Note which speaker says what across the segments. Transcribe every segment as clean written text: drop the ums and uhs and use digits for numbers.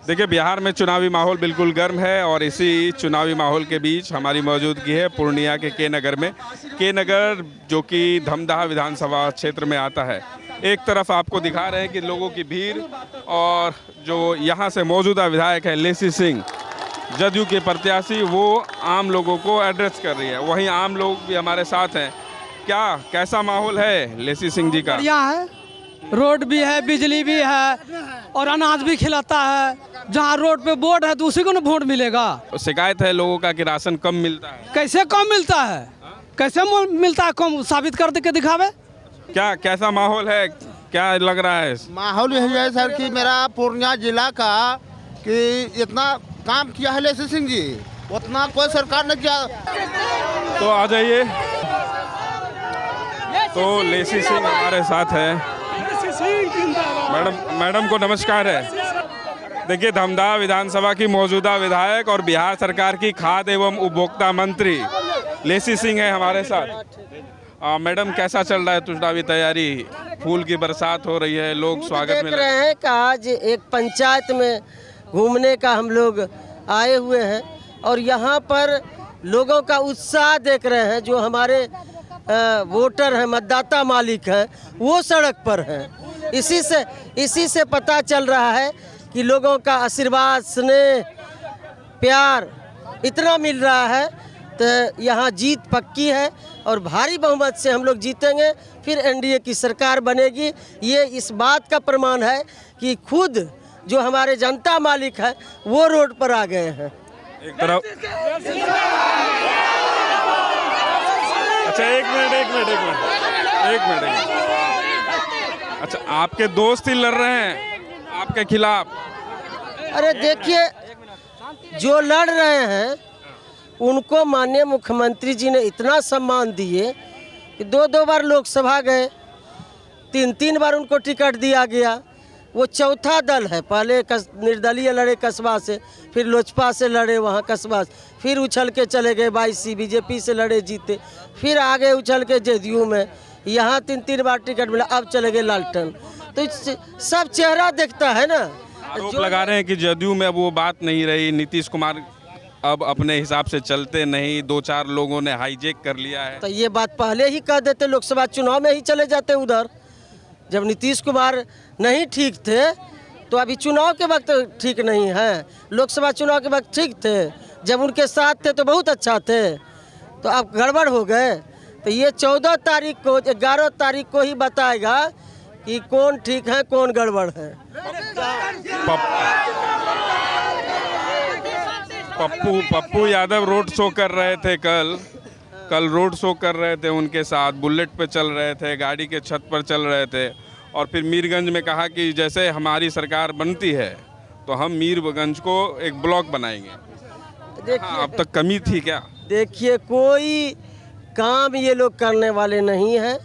Speaker 1: देखिए, बिहार में चुनावी माहौल बिल्कुल गर्म है और इसी चुनावी माहौल के बीच हमारी मौजूदगी है पूर्णिया के के नगर में। के नगर जो कि धमदाहा विधानसभा क्षेत्र में आता है। एक तरफ आपको दिखा रहे हैं कि लोगों की भीड़ और जो यहाँ से मौजूदा विधायक है लेसी सिंह, जदयू के प्रत्याशी, वो आम लोगों को एड्रेस कर रही है। वहीं आम लोग भी हमारे साथ हैं। क्या कैसा माहौल है लेसी सिंह जी का?
Speaker 2: बढ़िया है, रोड भी है, बिजली भी है और अनाज भी खिलाता है। जहाँ रोड पे बोर्ड है तो उसी को ना वोट मिलेगा।
Speaker 1: शिकायत है लोगों का कि राशन कम मिलता है।
Speaker 2: कैसे कम मिलता है? कैसे मिलता है कम? साबित कर दे के दिखावे।
Speaker 1: क्या कैसा माहौल है, क्या लग रहा है?
Speaker 3: माहौल यही है सर कि मेरा पूर्णिया जिला का कि इतना काम किया है लेसी सिंह जी, उतना कोई सरकार ने किया।
Speaker 1: तो आ जाइए। तो लेसी सिंह हमारे साथ है। मैडम को नमस्कार है। देखिए, धमदाहा विधानसभा की मौजूदा विधायक और बिहार सरकार की खाद्य एवं उपभोक्ता मंत्री लेसी सिंह है हमारे साथ। मैडम, कैसा चल रहा है चुनावी तैयारी? फूल की बरसात हो रही है, लोग स्वागत में
Speaker 4: देख रहे हैं कि आज एक पंचायत में घूमने का हम लोग आए हुए हैं और यहाँ पर लोगों का उत्साह देख रहे हैं। जो हमारे वोटर हैं, मतदाता मालिक हैं, वो सड़क पर हैं। इसी से पता चल रहा है कि लोगों का आशीर्वाद, स्नेह, प्यार इतना मिल रहा है तो यहाँ जीत पक्की है और भारी बहुमत से हम लोग जीतेंगे। फिर एनडीए की सरकार बनेगी। ये इस बात का प्रमाण है कि खुद जो हमारे जनता मालिक है वो रोड पर आ गए हैं।
Speaker 1: एक तरफ अच्छा, एक मिनट। अच्छा, आपके दोस्त ही लड़ रहे हैं आपके खिलाफ?
Speaker 4: अरे देखिए, जो लड़ रहे हैं उनको माननीय मुख्यमंत्री जी ने इतना सम्मान दिए कि 2 बार लोकसभा गए, 3 बार उनको टिकट दिया गया। वो चौथा दल है। पहले निर्दलीय लड़े कस्बा से, फिर लोजपा से लड़े वहाँ कस्बा से, फिर उछल के चले गए 22 बीजेपी से लड़े, जीते, फिर आगे उछल के जदयू में, यहाँ 3 बार टिकट मिला, अब चले गए लालटन। तो सब चेहरा देखता है ना।
Speaker 1: आरोप लगा रहे हैं कि जदयू में अब वो बात नहीं रही, नीतीश कुमार अब अपने हिसाब से चलते नहीं, 2-4 लोगों ने हाईजेक कर लिया है।
Speaker 4: तो ये बात पहले ही कह देते, लोकसभा चुनाव में ही चले जाते उधर। जब नीतीश कुमार नहीं ठीक थे तो अभी चुनाव के वक्त ठीक नहीं है, लोकसभा चुनाव के वक्त ठीक थे। जब उनके साथ थे तो बहुत अच्छा थे, तो अब गड़बड़ हो गए। तो ये 14 तारीख को, 11 तारीख को ही बताएगा कि कौन ठीक है कौन गड़बड़ है।
Speaker 1: पप्पू यादव रोड शो कर रहे थे कल रोड शो कर रहे थे, उनके साथ बुलेट पे चल रहे थे, गाड़ी के छत पर चल रहे थे और फिर मीरगंज में कहा कि जैसे हमारी सरकार बनती है तो हम मीरगंज को एक ब्लॉक बनाएंगे।
Speaker 4: देखिए,
Speaker 1: अब तक कमी थी क्या?
Speaker 4: देखिए, कोई काम ये लोग करने वाले नहीं हैं।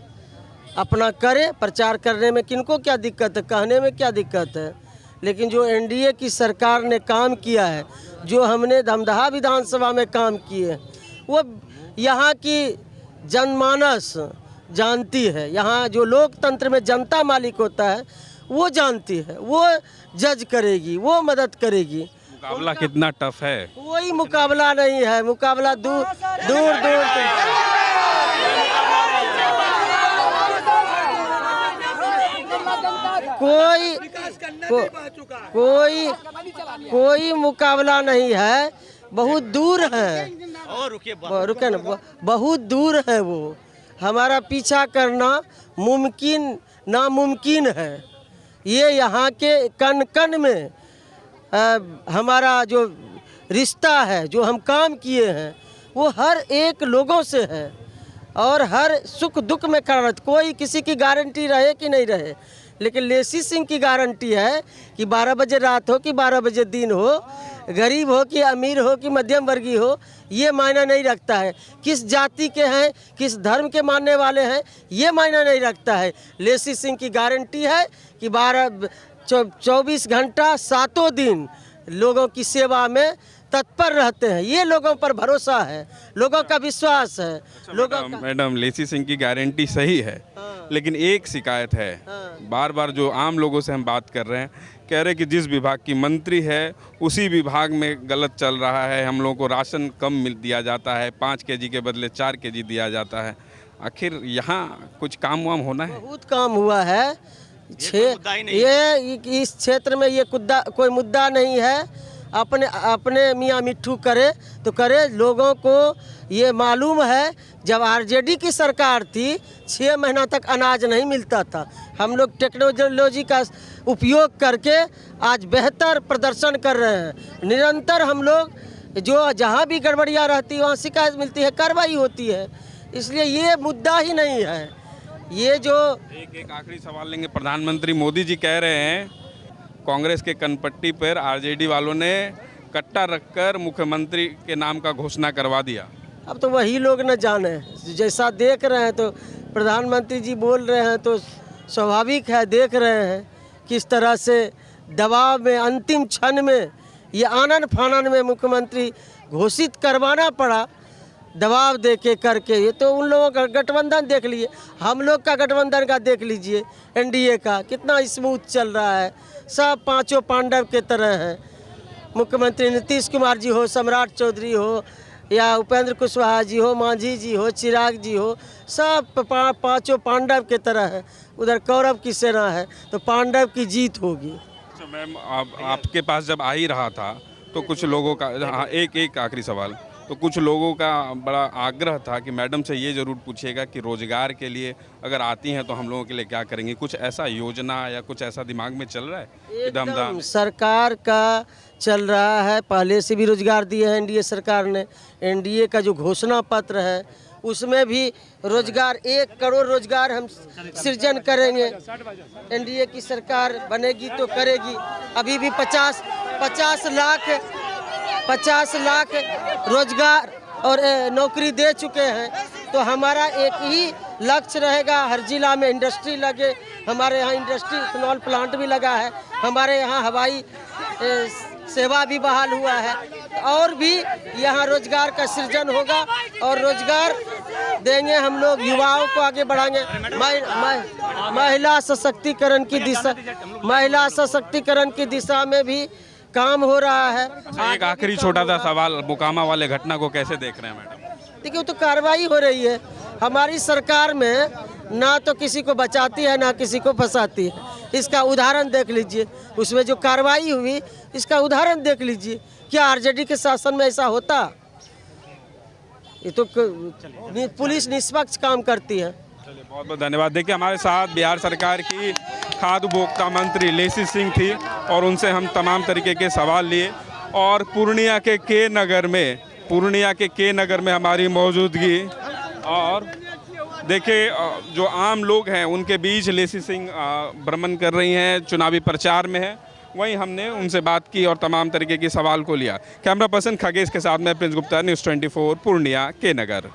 Speaker 4: अपना करे, प्रचार करने में किनको क्या दिक्कत है, कहने में क्या दिक्कत है। लेकिन जो एनडीए की सरकार ने काम किया है, जो हमने धमदाहा विधानसभा में काम किए, वो यहाँ की जनमानस जानती है। यहाँ जो लोकतंत्र में जनता मालिक होता है वो जानती है, वो जज करेगी, वो मदद करेगी।
Speaker 1: मुकाबला कितना टफ है?
Speaker 4: कोई मुकाबला नहीं है, मुकाबला दूर कोई मुकाबला नहीं है, बहुत दूर है। रुके ना, बहुत दूर है वो। हमारा पीछा करना नामुमकिन है। ये यहाँ के कण कण में हमारा जो रिश्ता है, जो हम काम किए हैं, वो हर एक लोगों से है और हर सुख दुख में खड़ा। कोई किसी की गारंटी रहे कि नहीं रहे, लेकिन लेसी सिंह की गारंटी है कि 12 बजे रात हो कि 12 बजे दिन हो, गरीब हो कि अमीर हो कि मध्यम वर्गीय हो, ये मायना नहीं रखता है। किस जाति के हैं, किस धर्म के मानने वाले हैं, ये मायना नहीं रखता है। लेसी सिंह की गारंटी है कि 24 घंटा 7 दिन लोगों की सेवा में तत्पर रहते हैं। ये लोगों पर भरोसा है, लोगों का विश्वास है।
Speaker 1: मैडम, लेसी सिंह की गारंटी सही है, लेकिन एक शिकायत है, बार बार जो आम लोगों से हम बात कर रहे हैं, कह रहे कि जिस विभाग की मंत्री है उसी विभाग में गलत चल रहा है। हम लोगों को राशन कम मिल दिया जाता है, 5 केजी के बदले 4 केजी दिया जाता है। आखिर यहाँ कुछ काम वाम होना है?
Speaker 4: बहुत काम हुआ है। ये इस क्षेत्र में ये कोई मुद्दा नहीं है। अपने मियाँ मिट्ठू करे तो करे। लोगों को ये मालूम है, जब आरजेडी की सरकार थी 6 महीना तक अनाज नहीं मिलता था। हम लोग टेक्नोलॉजी का उपयोग करके आज बेहतर प्रदर्शन कर रहे हैं। निरंतर हम लोग जो जहाँ भी गड़बड़ियाँ रहती है वहाँ शिकायत मिलती है, कार्रवाई होती है। इसलिए ये मुद्दा ही नहीं है। ये जो
Speaker 1: एक आखिरी सवाल लेंगे। प्रधानमंत्री मोदी जी कह रहे हैं कांग्रेस के कनपट्टी पर आरजेडी वालों ने कट्टा रखकर मुख्यमंत्री के नाम का घोषणा करवा दिया।
Speaker 4: अब तो वही लोग न जाने, जैसा देख रहे हैं तो प्रधानमंत्री जी बोल रहे हैं तो स्वाभाविक है। देख रहे हैं किस तरह से दबाव में अंतिम क्षण में ये आनन फानन में मुख्यमंत्री घोषित करवाना पड़ा, दबाव दे के करके। ये तो उन लोगों का गठबंधन देख लीजिए, हम लोग का गठबंधन का देख लीजिए, एनडीए का कितना स्मूथ चल रहा है। सब पांचों पांडव के तरह हैं। मुख्यमंत्री नीतीश कुमार जी हो, सम्राट चौधरी हो, या उपेंद्र कुशवाहा जी हो, मांझी जी हो, चिराग जी हो, सब पांचों पांडव के तरह है। उधर कौरव की सेना है तो पांडव की जीत होगी।
Speaker 1: अच्छा मैम, आपके पास जब आ ही रहा था तो कुछ लोगों का, हाँ एक आखिरी सवाल, तो कुछ लोगों का बड़ा आग्रह था कि मैडम से ये ज़रूर पूछिएगा कि रोज़गार के लिए अगर आती हैं तो हम लोगों के लिए क्या करेंगे। कुछ ऐसा योजना या कुछ ऐसा दिमाग में चल रहा है?
Speaker 4: एकदम सरकार का चल रहा है। पहले से भी रोजगार दिए हैं एनडीए सरकार ने। एनडीए का जो घोषणा पत्र है उसमें भी रोजगार 1 करोड़ रोजगार हम सृजन करेंगे। एनडीए की सरकार बनेगी तो करेगी। अभी भी 50 लाख रोजगार और नौकरी दे चुके हैं। तो हमारा एक ही लक्ष्य रहेगा, हर जिला में इंडस्ट्री लगे। हमारे यहाँ इंडस्ट्री इथेनॉल प्लांट भी लगा है। हमारे यहाँ हवाई सेवा भी बहाल हुआ है। और भी यहाँ रोजगार का सृजन होगा और रोजगार देंगे हम लोग, युवाओं को आगे बढ़ाएंगे। महिला सशक्तिकरण की दिशा में भी काम हो रहा है।
Speaker 1: एक आखिरी छोटा सा सवाल, मोकामा वाले घटना को कैसे देख रहे हैं मैडम?
Speaker 4: देखिए वो तो कार्रवाई हो रही है। हमारी सरकार में ना तो किसी को बचाती है ना किसी को फंसाती है। इसका उदाहरण देख लीजिए, उसमें जो कार्रवाई हुई इसका उदाहरण देख लीजिए। क्या आरजेडी के शासन में ऐसा होता? ये तो पुलिस निष्पक्ष काम करती है।
Speaker 1: चलिए बहुत बहुत धन्यवाद। देखिए हमारे साथ बिहार सरकार की खाद्य उपभोक्ता मंत्री लेसी सिंह थी और उनसे हम तमाम तरीके के सवाल लिए। और पूर्णिया के के नगर में हमारी मौजूदगी, और देखिए जो आम लोग हैं उनके बीच लेसी सिंह भ्रमण कर रही हैं, चुनावी प्रचार में है। वहीं हमने उनसे बात की और तमाम तरीके के सवाल को लिया। कैमरा पर्सन खगेश के साथ में प्रिंस गुप्ता, न्यूज़ 24 पूर्णिया के नगर।